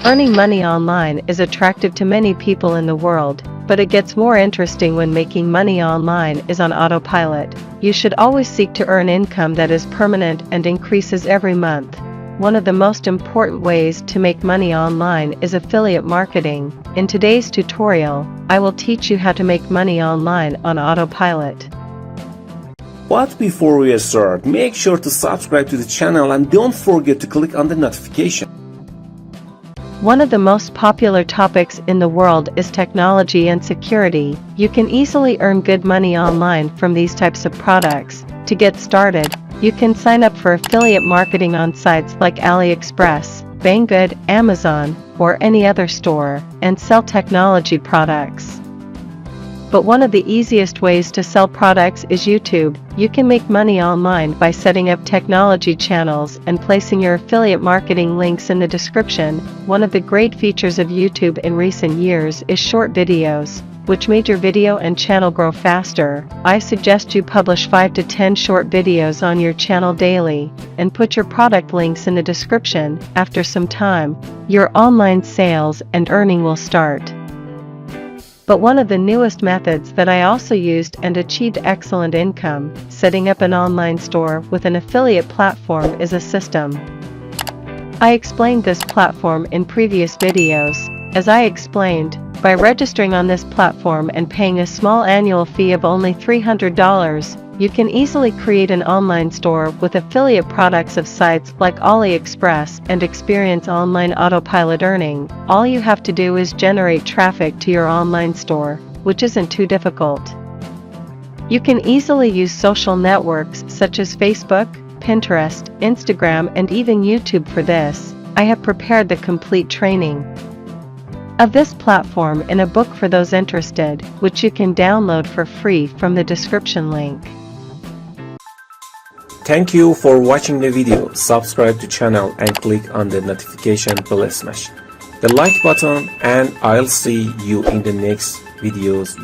Earning money online is attractive to many people in the world, but it gets more interesting when making money online is on autopilot. You should always seek to earn income that is permanent and increases every month. One of the most important ways to make money online is affiliate marketing. In today's tutorial, I will teach you how to make money online on autopilot. But before we start, make sure to subscribe to the channel and don't forget to click on the notification. One of the most popular topics in the world is technology and security. You can easily earn good money online from these types of products. To get started, you can sign up for affiliate marketing on sites like AliExpress, Banggood, Amazon, or any other store, and sell technology products. But one of the easiest ways to sell products is YouTube. You can make money online by setting up technology channels and placing your affiliate marketing links in the description. One of the great features of YouTube in recent years is short videos, which made your video and channel grow faster. I suggest you publish 5 to 10 short videos on your channel daily, and put your product links in the description. After some time, your online sales and earning will start. But one of the newest methods that I also used and achieved excellent income, setting up an online store with an affiliate platform, is a system. I explained this platform in previous videos. As I explained, by registering on this platform and paying a small annual fee of only $300, you can easily create an online store with affiliate products of sites like AliExpress and experience online autopilot earning. All you have to do is generate traffic to your online store, which isn't too difficult. You can easily use social networks such as Facebook, Pinterest, Instagram, and even YouTube for this. I have prepared the complete training of this platform in a book for those interested, which you can download for free from the description link. Thank you for watching the video. Subscribe to channel and click on the notification bell, smash the like button, and I'll see you in the next videos.